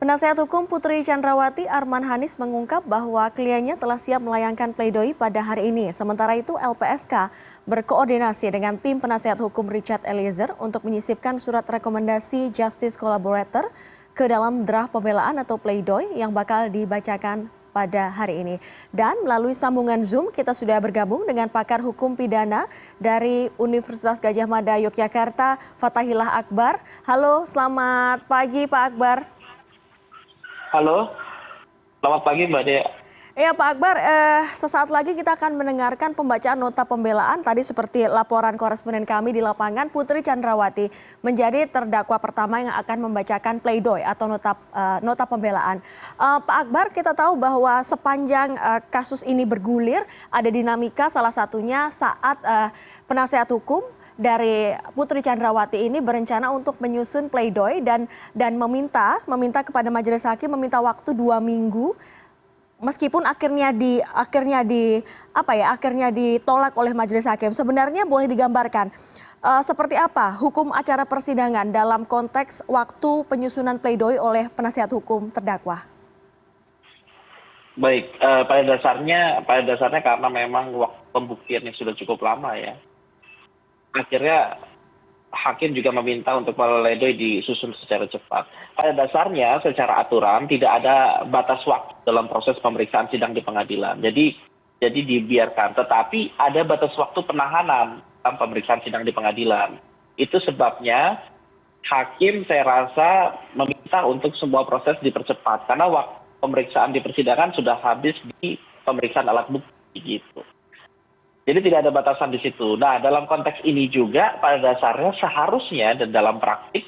Penasehat hukum Putri Chandrawati Arman Hanis mengungkap bahwa kliennya telah siap melayangkan pledoi pada hari ini. Sementara itu LPSK berkoordinasi dengan tim penasehat hukum Richard Eliezer untuk menyisipkan surat rekomendasi Justice Collaborator ke dalam draft pembelaan atau pledoi yang bakal dibacakan pada hari ini. Dan melalui sambungan Zoom kita sudah bergabung dengan pakar hukum pidana dari Universitas Gadjah Mada Yogyakarta, Fathahillah Akbar. Halo, selamat pagi Pak Akbar. Halo, selamat pagi Mbak Dea. Ya Pak Akbar, sesaat lagi kita akan mendengarkan pembacaan nota pembelaan. Tadi seperti laporan koresponden kami di lapangan, Putri Chandrawati menjadi terdakwa pertama yang akan membacakan pledoi atau nota pembelaan. Pak Akbar, kita tahu bahwa sepanjang kasus ini bergulir, ada dinamika salah satunya saat penasehat hukum dari Putri Chandrawati ini berencana untuk menyusun pledoi dan meminta kepada majelis hakim meminta waktu 2 minggu, meskipun akhirnya ditolak oleh majelis hakim. Sebenarnya boleh digambarkan seperti apa hukum acara persidangan dalam konteks waktu penyusunan pledoi oleh penasehat hukum terdakwa? Baik, pada dasarnya karena memang waktu pembuktiannya sudah cukup lama ya. Akhirnya hakim juga meminta untuk pledoi disusun secara cepat. Pada dasarnya secara aturan tidak ada batas waktu dalam proses pemeriksaan sidang di pengadilan. Jadi dibiarkan, tetapi ada batas waktu penahanan dalam pemeriksaan sidang di pengadilan. Itu sebabnya hakim saya rasa meminta untuk semua proses dipercepat karena waktu pemeriksaan di persidangan sudah habis di pemeriksaan alat bukti gitu. Jadi tidak ada batasan di situ. Nah, dalam konteks ini juga pada dasarnya seharusnya dan dalam praktik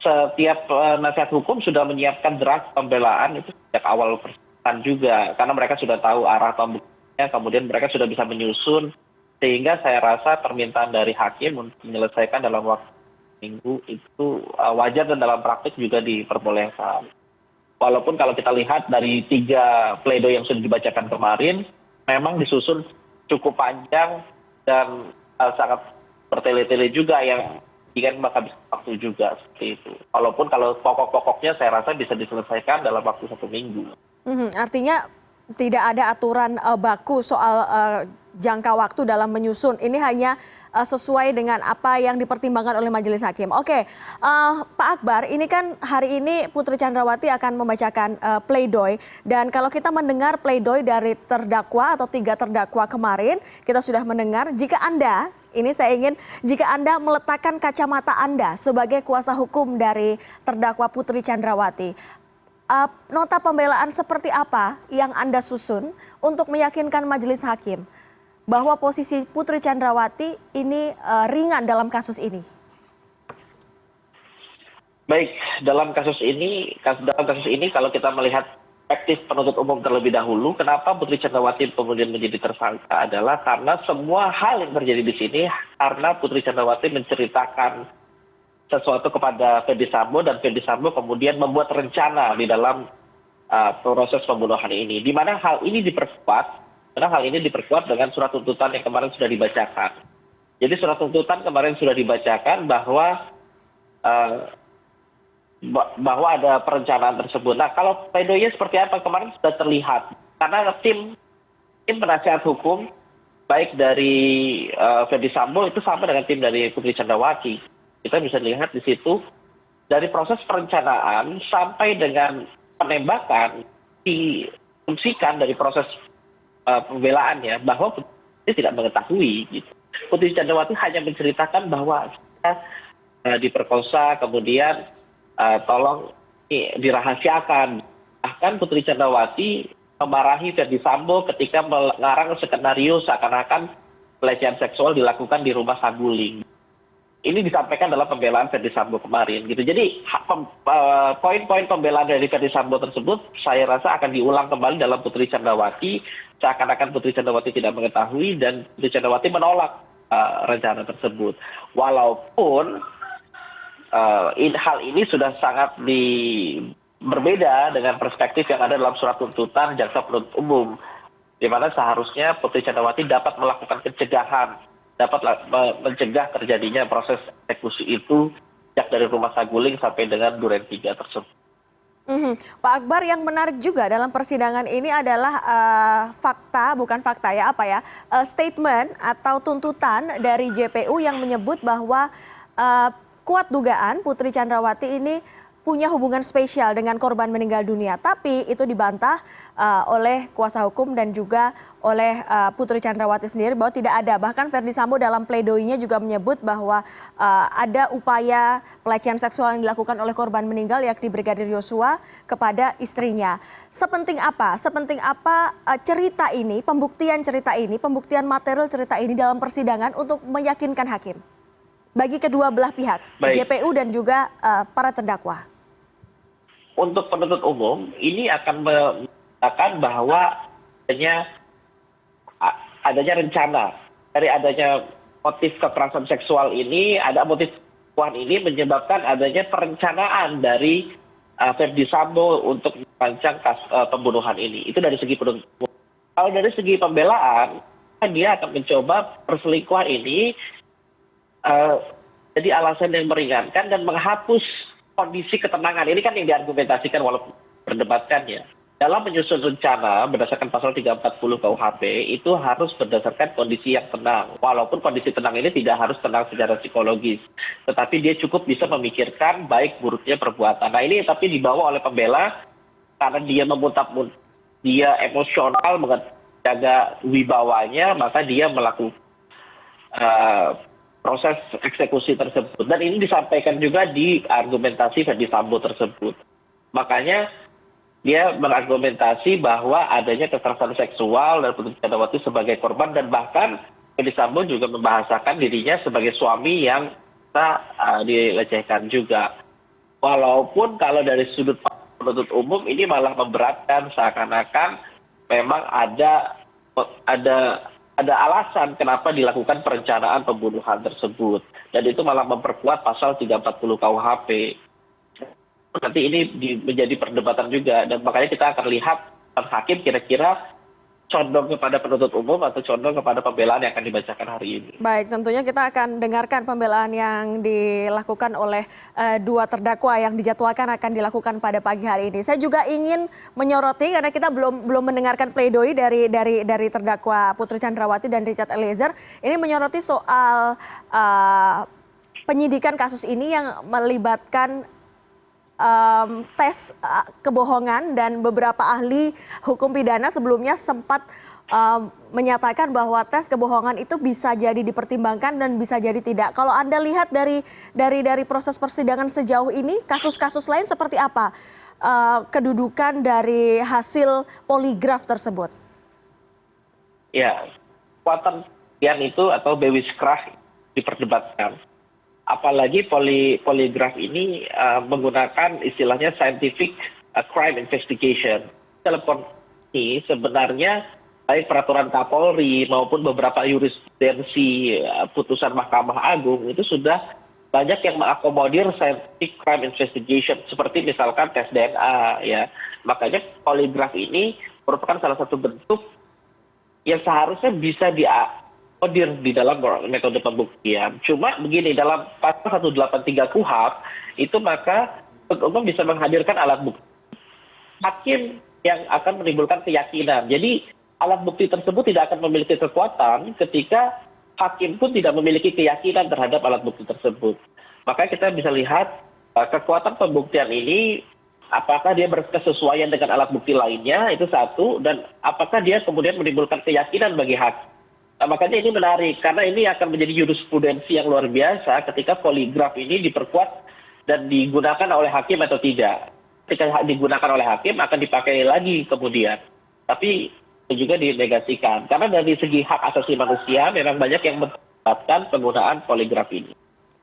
setiap penasihat hukum sudah menyiapkan draft pembelaan itu sejak awal persidangan juga, karena mereka sudah tahu arah pembuktiannya, kemudian mereka sudah bisa menyusun, sehingga saya rasa permintaan dari hakim untuk menyelesaikan dalam waktu minggu itu wajar dan dalam praktik juga diperbolehkan. Walaupun kalau kita lihat dari 3 pledoi yang sudah dibacakan kemarin, memang disusun cukup panjang dan sangat bertele-tele juga yang ingin menghabiskan waktu juga seperti itu. Walaupun kalau pokok-pokoknya saya rasa bisa diselesaikan dalam waktu 1 minggu. Artinya tidak ada aturan baku soal jangka waktu dalam menyusun. Ini hanya sesuai dengan apa yang dipertimbangkan oleh majelis hakim. Oke, Pak Akbar, ini kan hari ini Putri Chandrawati akan membacakan pledoi, dan kalau kita mendengar pledoi dari terdakwa atau 3 terdakwa kemarin, kita sudah mendengar jika Anda meletakkan kacamata Anda sebagai kuasa hukum dari terdakwa Putri Chandrawati, nota pembelaan seperti apa yang Anda susun untuk meyakinkan majelis hakim bahwa posisi Putri Chandrawati ini ringan dalam kasus ini? Baik, dalam kasus ini kalau kita melihat perspektif penuntut umum terlebih dahulu, kenapa Putri Chandrawati kemudian menjadi tersangka adalah karena semua hal yang terjadi di sini karena Putri Chandrawati menceritakan sesuatu kepada Ferdy Sambo dan Ferdy Sambo kemudian membuat rencana di dalam proses pembunuhan ini. Di mana hal ini diperkuat dengan surat tuntutan yang kemarin sudah dibacakan. Jadi surat tuntutan kemarin sudah dibacakan bahwa ada perencanaan tersebut. Nah, kalau pledoinya seperti apa kemarin sudah terlihat karena tim penasehat hukum baik dari Ferdy Sambo itu sama dengan tim dari Putri Chandrawati. Kita bisa lihat di situ dari proses perencanaan sampai dengan penembakan difungsikan dari proses pembelaannya bahwa Putri tidak mengetahui. Gitu. Putri Chandrawati hanya menceritakan bahwa diperkosa, kemudian tolong dirahasiakan. Bahkan Putri Chandrawati memarahi Ferdy Sambo ketika mengarang skenario seakan-akan pelecehan seksual dilakukan di rumah Saguling. Ini disampaikan dalam pembelaan Ferdy Sambo kemarin gitu. Jadi poin-poin pembelaan dari Ferdy Sambo tersebut saya rasa akan diulang kembali dalam Putri Chandrawati, seakan-akan Putri Chandrawati tidak mengetahui dan Putri Chandrawati menolak rencana tersebut. Walaupun hal ini sudah sangat berbeda dengan perspektif yang ada dalam surat tuntutan jaksa penuntut umum, di mana seharusnya Putri Chandrawati dapat melakukan pencegahan, dapat mencegah terjadinya proses eksekusi itu sejak dari rumah Saguling sampai dengan Duren 3 tersebut. Mhm. Pak Akbar, yang menarik juga dalam persidangan ini adalah fakta, bukan fakta ya, apa ya, statement atau tuntutan dari JPU yang menyebut bahwa eh, kuat dugaan Putri Chandrawati ini punya hubungan spesial dengan korban meninggal dunia. Tapi itu dibantah oleh kuasa hukum dan juga oleh Putri Chandrawati sendiri bahwa tidak ada. Bahkan Verdi Sambo dalam pledoinya juga menyebut bahwa ada upaya pelecehan seksual yang dilakukan oleh korban meninggal yakni Brigadir Yosua kepada istrinya. Sepenting apa cerita ini, pembuktian cerita ini, pembuktian material cerita ini dalam persidangan untuk meyakinkan hakim bagi kedua belah pihak, Baik, JPU dan juga para terdakwa. untuk penuntut umum ini akan mengatakan bahwa adanya adanya rencana dari adanya motif kekerasan seksual ini, ada motif pembunuhan ini menyebabkan adanya perencanaan dari Verdi Sambo untuk merancang pembunuhan ini. Itu dari segi penuntut umum. Kalau dari segi pembelaan, dia akan mencoba perselingkuhan ini jadi alasan yang meringankan dan menghapus kondisi ketenangan. Ini kan yang diargumentasikan walaupun berdebatkan ya. Dalam menyusun rencana berdasarkan pasal 340 KUHP itu harus berdasarkan kondisi yang tenang. Walaupun kondisi tenang ini tidak harus tenang secara psikologis. Tetapi dia cukup bisa memikirkan baik buruknya perbuatan. Nah ini tapi dibawa oleh pembela karena dia dia emosional menjaga wibawanya, maka dia melakukan proses eksekusi tersebut. Dan ini disampaikan juga di argumentasi Verdi Sambo tersebut. Makanya dia berargumentasi bahwa adanya kekerasan seksual dan Putri Chandrawati sebagai korban, dan bahkan Verdi Sambo juga membahasakan dirinya sebagai suami yang dilecehkan juga. Walaupun kalau dari sudut penuntut umum ini malah memberatkan, seakan-akan memang ada alasan kenapa dilakukan perencanaan pembunuhan tersebut, dan itu malah memperkuat pasal 340 KUHP. Nanti ini menjadi perdebatan juga, dan makanya kita akan lihat hakim kira-kira condong kepada penuntut umum atau condong kepada pembelaan yang akan dibacakan hari ini. Baik, tentunya kita akan dengarkan pembelaan yang dilakukan oleh dua terdakwa yang dijadwalkan akan dilakukan pada pagi hari ini. Saya juga ingin menyoroti karena kita belum mendengarkan pledoi dari terdakwa Putri Chandrawati dan Richard Eliezer. Ini menyoroti soal penyidikan kasus ini yang melibatkan tes kebohongan, dan beberapa ahli hukum pidana sebelumnya sempat menyatakan bahwa tes kebohongan itu bisa jadi dipertimbangkan dan bisa jadi tidak. Kalau Anda lihat dari proses persidangan sejauh ini, kasus-kasus lain seperti apa kedudukan dari hasil poligraf tersebut? Ya, kekuatan itu atau Bewiskrah diperdebatkan. Apalagi poligraf ini menggunakan istilahnya scientific crime investigation. Dalam konteks ini sebenarnya baik peraturan Kapolri maupun beberapa jurisprudensi putusan Mahkamah Agung itu sudah banyak yang mengakomodir scientific crime investigation, seperti misalkan tes DNA ya. Makanya poligraf ini merupakan salah satu bentuk yang seharusnya bisa hadir di dalam metode pembuktian. Cuma begini, dalam pasal 183 KUHP itu maka umum bisa menghadirkan alat bukti hakim yang akan menimbulkan keyakinan. Jadi alat bukti tersebut tidak akan memiliki kekuatan ketika hakim pun tidak memiliki keyakinan terhadap alat bukti tersebut. Maka kita bisa lihat kekuatan pembuktian ini, apakah dia berkesesuaian dengan alat bukti lainnya, itu satu, dan apakah dia kemudian menimbulkan keyakinan bagi hakim. Nah, makanya ini menarik, karena ini akan menjadi jurisprudensi yang luar biasa ketika poligraf ini diperkuat dan digunakan oleh hakim atau tidak. Ketika digunakan oleh hakim akan dipakai lagi kemudian. Tapi itu juga dinegasikan. Karena dari segi hak asasi manusia memang banyak yang memperdebatkan penggunaan poligraf ini.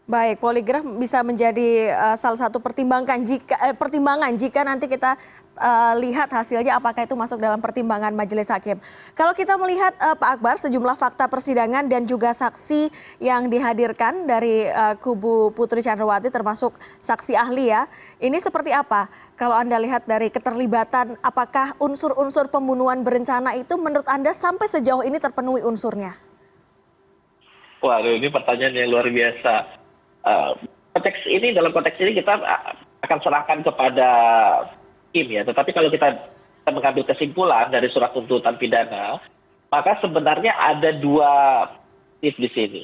Baik, poligraf bisa menjadi salah satu pertimbangan jika nanti kita lihat hasilnya apakah itu masuk dalam pertimbangan majelis hakim. Kalau kita melihat Pak Akbar, sejumlah fakta persidangan dan juga saksi yang dihadirkan dari kubu Putri Chandrawati termasuk saksi ahli ya, ini seperti apa? Kalau Anda lihat dari keterlibatan, apakah unsur-unsur pembunuhan berencana itu menurut Anda sampai sejauh ini terpenuhi unsurnya? Waduh, ini pertanyaan yang luar biasa. Dalam konteks ini kita akan serahkan kepada hakim ya. Tetapi kalau kita mengambil kesimpulan dari surat tuntutan pidana, maka sebenarnya ada dua titik di sini.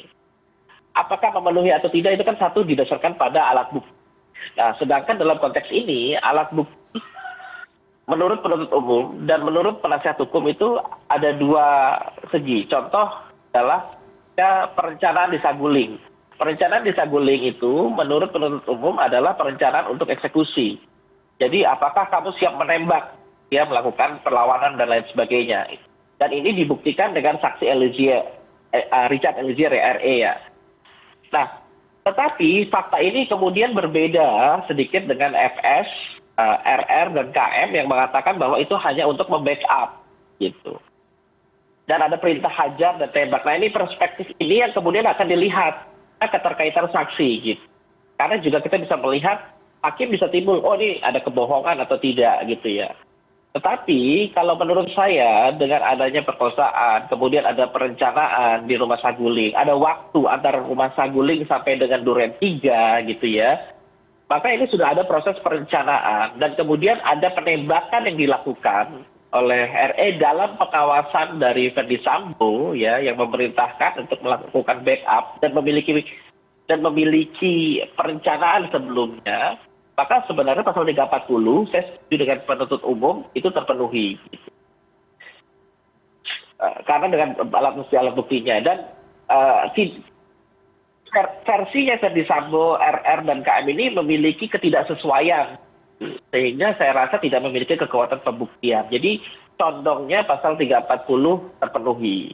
Apakah memenuhi atau tidak itu kan satu didasarkan pada alat bukti. Nah, sedangkan dalam konteks ini alat bukti menurut penuntut umum dan menurut penasihat hukum itu ada dua segi. Contoh adalah perencanaan di saguling. Perencanaan di saguling itu menurut penuntut umum adalah perencanaan untuk eksekusi. Jadi apakah kamu siap menembak, dia melakukan perlawanan dan lain sebagainya. Dan ini dibuktikan dengan saksi Richard Eliezer RE ya. Nah, tetapi fakta ini kemudian berbeda sedikit dengan FS, RR, dan KM yang mengatakan bahwa itu hanya untuk membackup gitu. Dan ada perintah hajar dan tembak. Nah, ini perspektif ini yang kemudian akan dilihat keterkaitan saksi gitu. Karena juga kita bisa melihat hakim bisa timbul, oh ini ada kebohongan atau tidak gitu ya. Tetapi kalau menurut saya dengan adanya perkosaan, kemudian ada perencanaan di rumah saguling, ada waktu antara rumah saguling sampai dengan duren 3 gitu ya. Maka ini sudah ada proses perencanaan dan kemudian ada penembakan yang dilakukan oleh RE dalam pengawasan dari Ferdi Sambo ya, yang memerintahkan untuk melakukan backup dan memiliki perencanaan sebelumnya. Maka sebenarnya pasal 340 saya setuju dengan penuntut umum itu terpenuhi gitu. Karena dengan alat buktinya dan versinya Ferdi Sambo, RR, dan KM ini memiliki ketidaksesuaian sehingga saya rasa tidak memiliki kekuatan pembuktian. Jadi condongnya pasal 340 terpenuhi.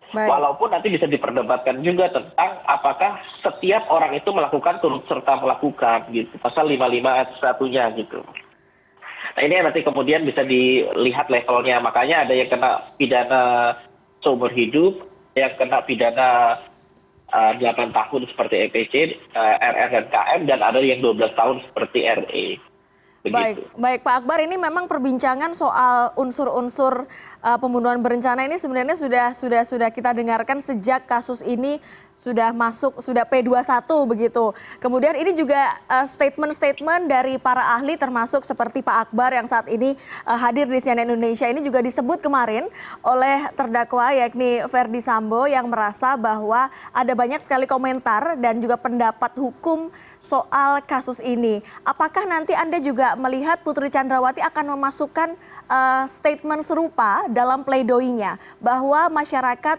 Baik. Walaupun nanti bisa diperdebatkan juga tentang apakah setiap orang itu melakukan turut serta melakukan gitu. Pasal 55 ayat 1-nya gitu. Nah, ini nanti kemudian bisa dilihat levelnya. Makanya ada yang kena pidana seumur hidup, yang kena pidana 8 tahun seperti EPC, RR, dan KM, dan ada yang 12 tahun seperti RE. Baik Pak Akbar, ini memang perbincangan soal unsur-unsur pembunuhan berencana ini sebenarnya sudah kita dengarkan sejak kasus ini sudah masuk, sudah P21 begitu. Kemudian ini juga statement-statement dari para ahli termasuk seperti Pak Akbar yang saat ini hadir di CNN Indonesia ini juga disebut kemarin oleh terdakwa yakni Ferdi Sambo yang merasa bahwa ada banyak sekali komentar dan juga pendapat hukum soal kasus ini. Apakah nanti Anda juga melihat Putri Chandrawati akan memasukkan statement serupa dalam pleidoinya bahwa masyarakat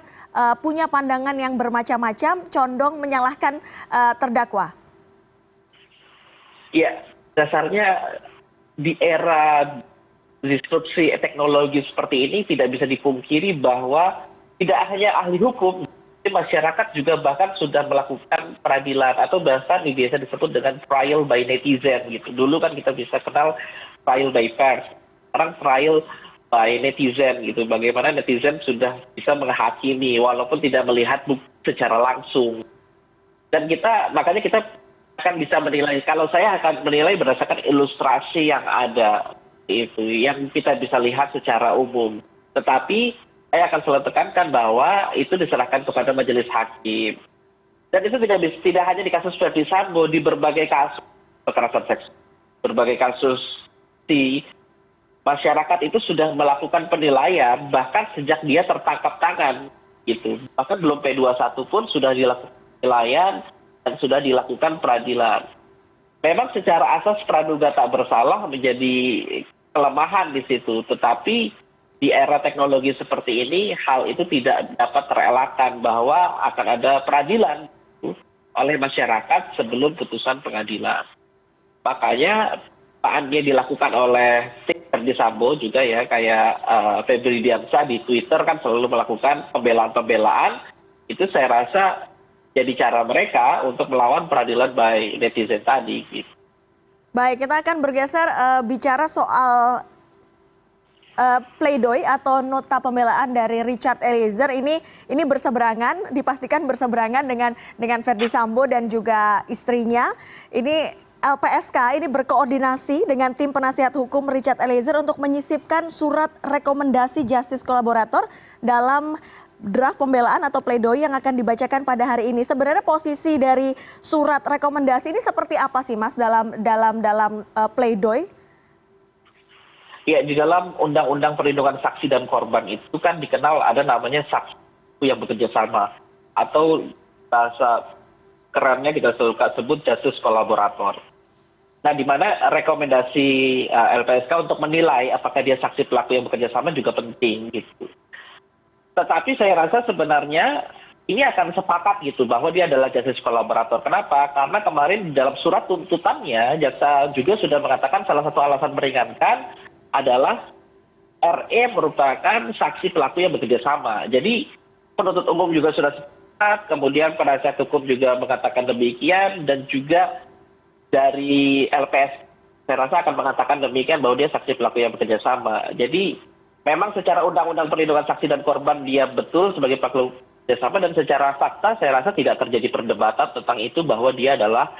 punya pandangan yang bermacam-macam, condong menyalahkan terdakwa? Ya, dasarnya di era disrupsi teknologi seperti ini tidak bisa dipungkiri bahwa tidak hanya ahli hukum, masyarakat juga bahkan sudah melakukan peradilan atau bahkan biasa disebut dengan trial by netizen gitu. Dulu kan kita bisa kenal trial by pers, sekarang trial by netizen gitu. Bagaimana netizen sudah bisa menghakimi walaupun tidak melihat bukti secara langsung. Dan makanya kita akan bisa menilai. Kalau saya akan menilai berdasarkan ilustrasi yang ada itu, yang kita bisa lihat secara umum. Tetapi saya akan selalu tekankan bahwa itu diserahkan kepada majelis hakim. Dan itu tidak hanya di kasus Ferdi Sambo, di berbagai kasus kekerasan seksual, berbagai kasus di masyarakat itu sudah melakukan penilaian bahkan sejak dia tertangkap tangan gitu. Bahkan belum P21 pun sudah dilakukan penilaian dan sudah dilakukan peradilan. Memang secara asas praduga tak bersalah menjadi kelemahan di situ, tetapi di era teknologi seperti ini hal itu tidak dapat terelakkan bahwa akan ada peradilan oleh masyarakat sebelum putusan pengadilan. Makanya yang dilakukan oleh Ferdi Sambo juga ya, kayak Febri Diansyah di Twitter kan selalu melakukan pembelaan-pembelaan. Itu saya rasa jadi cara mereka untuk melawan peradilan by netizen tadi. Gitu. Baik, kita akan bergeser bicara soal pleidoy atau nota pembelaan dari Richard Eliezer ini berseberangan, dipastikan berseberangan dengan Ferdi Sambo dan juga istrinya. Ini LPSK ini berkoordinasi dengan tim penasihat hukum Richard Eliezer untuk menyisipkan surat rekomendasi justice kolaborator dalam draft pembelaan atau pleidoy yang akan dibacakan pada hari ini. Sebenarnya posisi dari surat rekomendasi ini seperti apa sih Mas dalam pleidoy? Ya, di dalam Undang-Undang Perlindungan Saksi dan Korban itu kan dikenal ada namanya saksi yang bekerja sama, atau bahasa kerennya kita suka sebut justice kolaborator. Nah, di mana rekomendasi LPSK untuk menilai apakah dia saksi pelaku yang bekerja sama juga penting gitu. Tetapi saya rasa sebenarnya ini akan sepakat gitu bahwa dia adalah justice kolaborator. Kenapa? Karena kemarin di dalam surat tuntutannya jaksa juga sudah mengatakan salah satu alasan meringankan adalah RE merupakan saksi pelaku yang bekerja sama. Jadi penuntut umum juga sudah sepakat, kemudian penasihat hukum juga mengatakan demikian, dan juga dari LPS saya rasa akan mengatakan demikian bahwa dia saksi pelaku yang bekerja sama. Jadi memang secara undang-undang perlindungan saksi dan korban dia betul sebagai pelaku bekerja sama, dan secara fakta saya rasa tidak terjadi perdebatan tentang itu bahwa dia adalah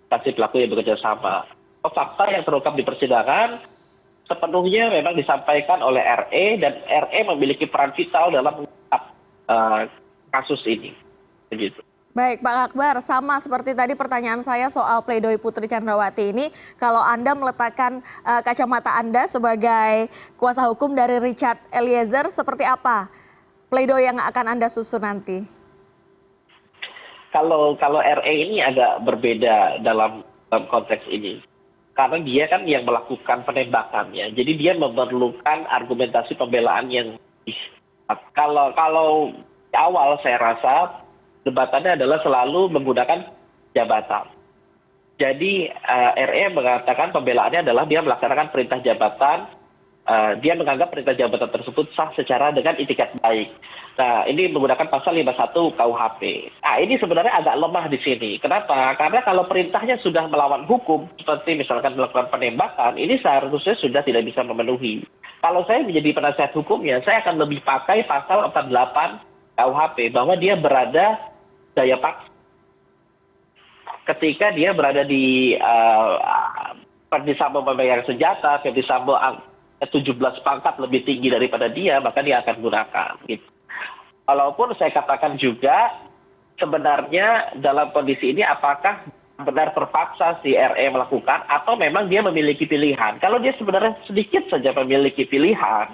saksi pelaku yang bekerja sama. Fakta yang terungkap di persidangan sepenuhnya memang disampaikan oleh RE, dan RE memiliki peran vital dalam mengungkap kasus ini. Begitu. Baik, Pak Akbar, sama seperti tadi pertanyaan saya soal pledoi Putri Chandrawati ini, kalau Anda meletakkan kacamata Anda sebagai kuasa hukum dari Richard Eliezer, seperti apa pledoi yang akan Anda susun nanti? Kalau RE ini agak berbeda dalam konteks ini. Karena dia kan yang melakukan penembakan ya. Jadi dia memerlukan argumentasi pembelaan yang kalau di awal saya rasa debatannya adalah selalu menggunakan jabatan. Jadi RE mengatakan pembelaannya adalah dia melaksanakan perintah jabatan, dia menganggap perintah jabatan tersebut sah secara dengan itikat baik. Nah, ini menggunakan pasal 51 KUHP. Nah, ini sebenarnya agak lemah di sini. Kenapa? Karena kalau perintahnya sudah melawan hukum, seperti misalkan melakukan penembakan, ini seharusnya sudah tidak bisa memenuhi. Kalau saya menjadi penasihat hukumnya, saya akan lebih pakai pasal 48 KUHP, bahwa dia berada daya paksa. Ketika dia berada di Verdi Sambo memegang senjata, Verdi Sambo 17 pangkat lebih tinggi daripada dia, maka dia akan gunakan. Gitu. Walaupun saya katakan juga sebenarnya dalam kondisi ini apakah benar terpaksa si RE melakukan atau memang dia memiliki pilihan. Kalau dia sebenarnya sedikit saja memiliki pilihan,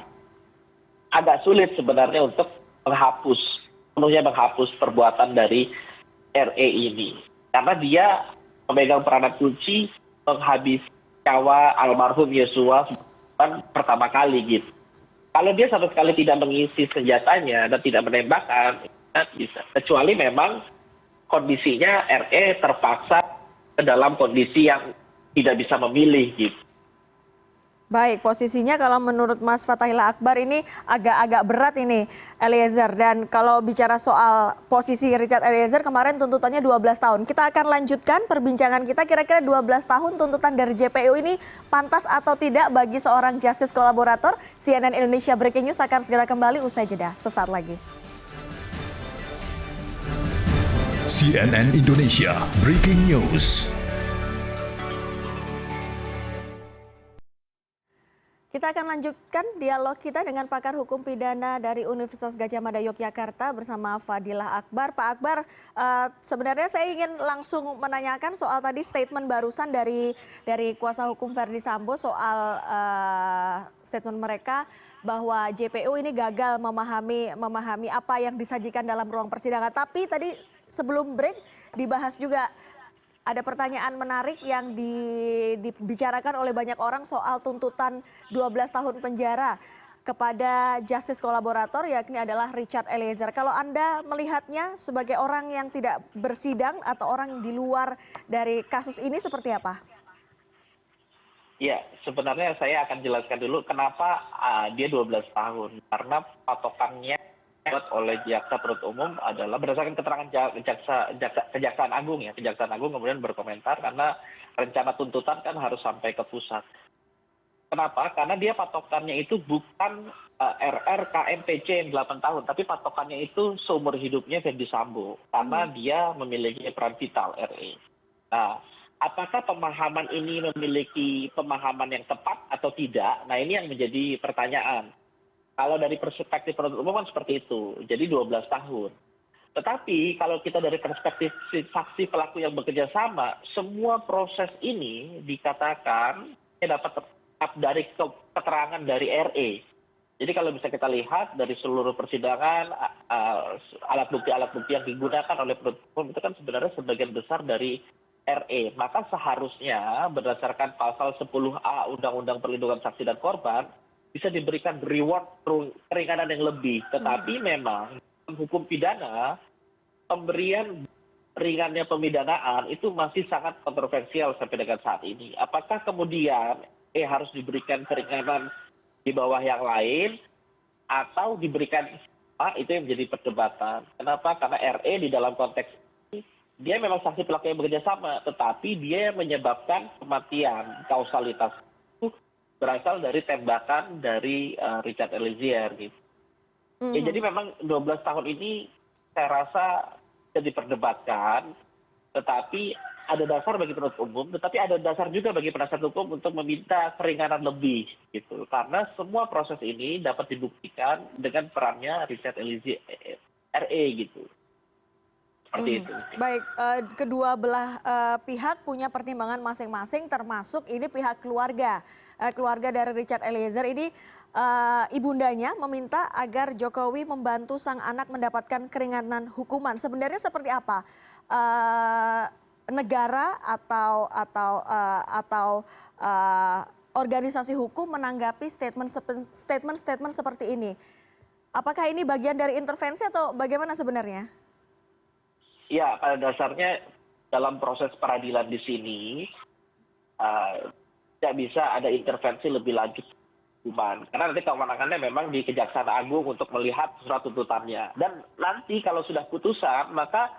agak sulit sebenarnya untuk sepenuhnya menghapus perbuatan dari RE ini. Karena dia memegang peranan kunci menghabisi nyawa almarhum Yosua pertama kali gitu. Kalau dia sama sekali tidak mengisi senjatanya dan tidak menembakkan, bisa. Kecuali memang kondisinya RE terpaksa ke dalam kondisi yang tidak bisa memilih gitu. Baik, posisinya kalau menurut Mas Fathahillah Akbar ini agak-agak berat ini Eliezer. Dan kalau bicara soal posisi Richard Eliezer kemarin tuntutannya 12 tahun. Kita akan lanjutkan perbincangan kita, kira-kira 12 tahun tuntutan dari JPU ini pantas atau tidak bagi seorang justice kolaborator. CNN Indonesia Breaking News akan segera kembali usai jeda sesaat lagi. CNN Indonesia Breaking News. Kita akan lanjutkan dialog kita dengan pakar hukum pidana dari Universitas Gadjah Mada Yogyakarta bersama Fadilah Akbar. Pak Akbar, sebenarnya saya ingin langsung menanyakan soal tadi statement barusan dari kuasa hukum Verdi Sambo soal statement mereka bahwa JPU ini gagal memahami apa yang disajikan dalam ruang persidangan. Tapi tadi sebelum break dibahas juga ada pertanyaan menarik yang dibicarakan oleh banyak orang soal tuntutan 12 tahun penjara kepada justice kolaborator, yakni adalah Richard Eliezer. Kalau Anda melihatnya sebagai orang yang tidak bersidang atau orang di luar dari kasus ini seperti apa? Ya, sebenarnya saya akan jelaskan dulu kenapa dia 12 tahun. Karena patokannya oleh jaksa penuntut umum adalah berdasarkan keterangan Kejaksaan Agung ya. Kejaksaan Agung kemudian berkomentar karena rencana tuntutan kan harus sampai ke pusat. Kenapa? Karena dia patokannya itu bukan RR KMPC yang 8 tahun, tapi patokannya itu seumur hidupnya Verdi Sambo karena dia memiliki peran vital RE. Nah, apakah pemahaman ini memiliki pemahaman yang tepat atau tidak? Nah, ini yang menjadi pertanyaan. Kalau dari perspektif penuntut umum kan seperti itu, jadi 12 tahun. Tetapi kalau kita dari perspektif saksi pelaku yang bekerja sama, semua proses ini dikatakan dapat dari keterangan dari RE. Jadi kalau bisa kita lihat dari seluruh persidangan, alat bukti yang digunakan oleh penuntut umum itu kan sebenarnya sebagian besar dari RE. Maka seharusnya berdasarkan pasal 10A Undang-Undang Perlindungan Saksi dan Korban bisa diberikan reward keringanan yang lebih. Tetapi memang dalam hukum pidana, pemberian ringannya pemidanaan itu masih sangat kontroversial sampai dengan saat ini. Apakah kemudian harus diberikan keringanan di bawah yang lain atau diberikan itu yang menjadi perdebatan. Kenapa? Karena RE di dalam konteks ini dia memang saksi pelaku yang bekerja sama, tetapi dia yang menyebabkan kematian. Kausalitas itu berasal dari tembakan dari Richard Eliezer gitu. Jadi memang 12 tahun ini saya rasa bisa diperdebatkan, tetapi ada dasar bagi penuntut umum, tetapi ada dasar juga bagi penasihat hukum untuk meminta keringanan lebih gitu. Karena semua proses ini dapat dibuktikan dengan perannya Richard Eliezer RE gitu. Seperti itu. Baik, kedua belah pihak punya pertimbangan masing-masing, termasuk ini pihak keluarga. Keluarga dari Richard Eliezer ini ibundanya meminta agar Jokowi membantu sang anak mendapatkan keringanan hukuman. Sebenarnya seperti apa? Negara atau organisasi hukum menanggapi statement seperti ini. Apakah ini bagian dari intervensi atau bagaimana sebenarnya? Ya, pada dasarnya dalam proses peradilan di sini tidak bisa ada intervensi lebih lanjut hukuman. Karena nanti kewenangannya memang di Kejaksaan Agung untuk melihat surat tuntutannya. Dan nanti kalau sudah putusan, maka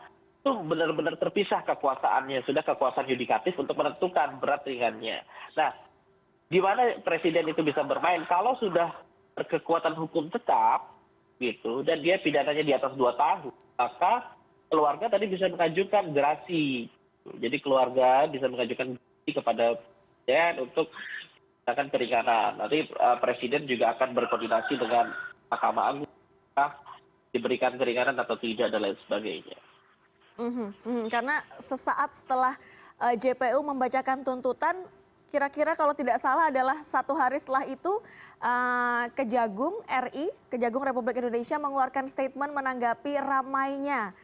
itu benar-benar terpisah kekuasaannya, sudah kekuasaan yudikatif untuk menentukan berat ringannya. Nah, di mana presiden itu bisa bermain kalau sudah berkekuatan hukum tetap gitu dan dia pidananya di atas 2 tahun, maka keluarga tadi bisa mengajukan gerasi. Jadi keluarga bisa mengajukan gerasi kepada presiden untuk menggunakan keringanan. Nanti presiden juga akan berkoordinasi dengan Mahkamah Agung diberikan keringanan atau tidak dan lain sebagainya. Karena sesaat setelah JPU membacakan tuntutan, kira-kira kalau tidak salah adalah 1 hari setelah itu Kejagung RI, Kejagung Republik Indonesia mengeluarkan statement menanggapi ramainya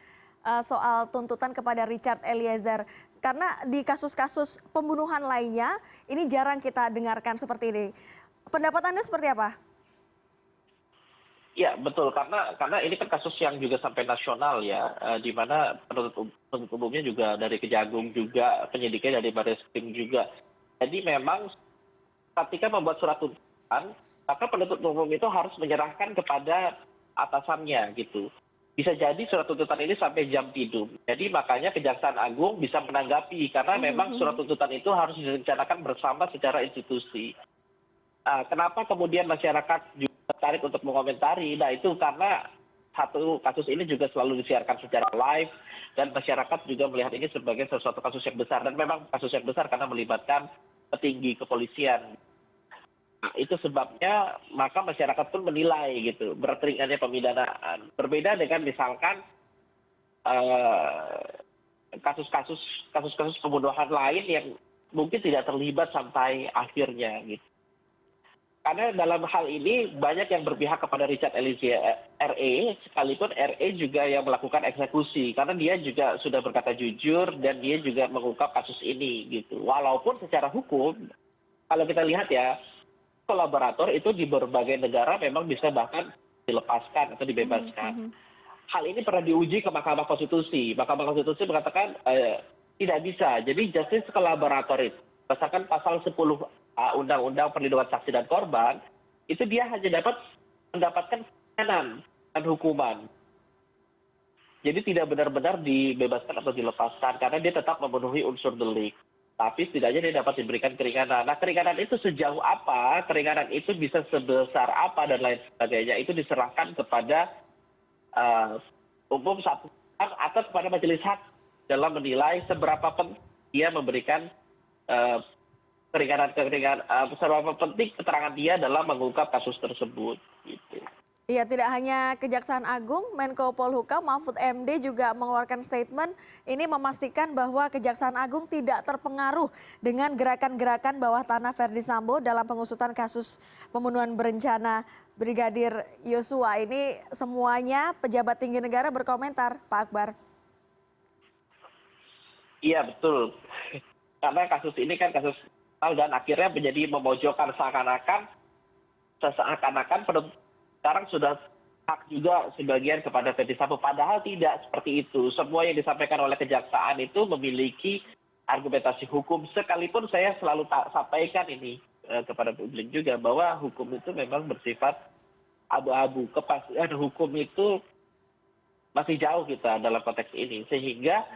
soal tuntutan kepada Richard Eliezer. Karena di kasus-kasus pembunuhan lainnya, ini jarang kita dengarkan seperti ini. Pendapat Anda seperti apa? Ya betul, karena ini kan kasus yang juga sampai nasional ya, di mana penuntut umumnya juga dari Kejagung juga, penyidiknya dari Barreskrim juga. Jadi memang ketika membuat surat tuntutan, maka penuntut umum itu harus menyerahkan kepada atasannya gitu. Bisa jadi surat tuntutan ini sampai jam tidur. Jadi makanya Kejaksaan Agung bisa menanggapi, karena memang surat tuntutan itu harus direncanakan bersama secara institusi. Kenapa kemudian masyarakat juga tertarik untuk mengomentari? Nah itu karena satu kasus ini juga selalu disiarkan secara live dan masyarakat juga melihat ini sebagai sesuatu kasus yang besar, dan memang kasus yang besar karena melibatkan petinggi kepolisian. Nah, itu sebabnya maka masyarakat pun menilai gitu berat ringannya pemidanaan. Berbeda dengan misalkan kasus-kasus pembunuhan lain yang mungkin tidak terlibat sampai akhirnya gitu. Karena dalam hal ini banyak yang berpihak kepada Richard Eliezer RE, sekalipun RE juga yang melakukan eksekusi, karena dia juga sudah berkata jujur dan dia juga mengungkap kasus ini gitu. Walaupun secara hukum, kalau kita lihat ya, kolaborator itu di berbagai negara memang bisa bahkan dilepaskan atau dibebaskan. Hal ini pernah diuji ke Mahkamah Konstitusi. Mahkamah Konstitusi mengatakan tidak bisa. Jadi justice kolaborator itu berdasarkan pasal 10 Undang-Undang Perlindungan Saksi dan Korban, itu dia hanya dapat mendapatkan keringanan dan hukuman. Jadi tidak benar-benar dibebaskan atau dilepaskan karena dia tetap memenuhi unsur delik. Tapi setidaknya dia dapat diberikan keringanan. Nah, keringanan itu sejauh apa, keringanan itu bisa sebesar apa dan lain sebagainya, itu diserahkan kepada umum satu atau kepada majelis hakim dalam menilai seberapa penting dia memberikan keringanan, seberapa penting keterangan dia dalam mengungkap kasus tersebut gitu. Iya, tidak hanya Kejaksaan Agung, Menko Polhukam Mahfud MD juga mengeluarkan statement ini memastikan bahwa Kejaksaan Agung tidak terpengaruh dengan gerakan-gerakan bawah tanah Verdi Sambo dalam pengusutan kasus pembunuhan berencana Brigadir Yosua. Ini semuanya pejabat tinggi negara berkomentar, Pak Akbar. Iya betul, karena kasus ini kan kasus dan akhirnya menjadi memojokkan seakan-akan sekarang sudah hak juga sebagian kepada Verdi Sambo, padahal tidak seperti itu. Semua yang disampaikan oleh kejaksaan itu memiliki argumentasi hukum, sekalipun saya selalu sampaikan ini kepada publik juga bahwa hukum itu memang bersifat abu-abu. Kepastian hukum itu masih jauh kita dalam konteks ini, sehingga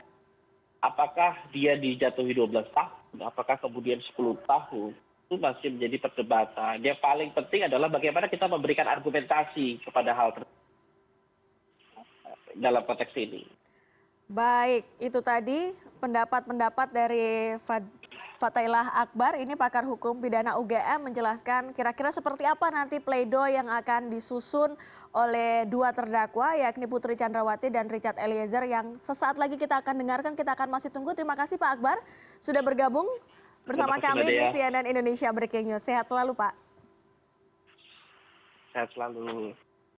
apakah dia dijatuhi 12 tahun, apakah kemudian 10 tahun, itu masih menjadi perdebatan. Yang paling penting adalah bagaimana kita memberikan argumentasi kepada hal tersebut dalam konteks ini. Baik, itu tadi pendapat-pendapat dari Fatailah Akbar, ini pakar hukum pidana UGM menjelaskan kira-kira seperti apa nanti pledoi yang akan disusun oleh dua terdakwa yakni Putri Chandrawati dan Richard Eliezer yang sesaat lagi kita akan dengarkan, kita akan masih tunggu. Terima kasih Pak Akbar sudah bergabung bersama kami di CNN Indonesia Breaking News. Sehat selalu Pak. Sehat selalu.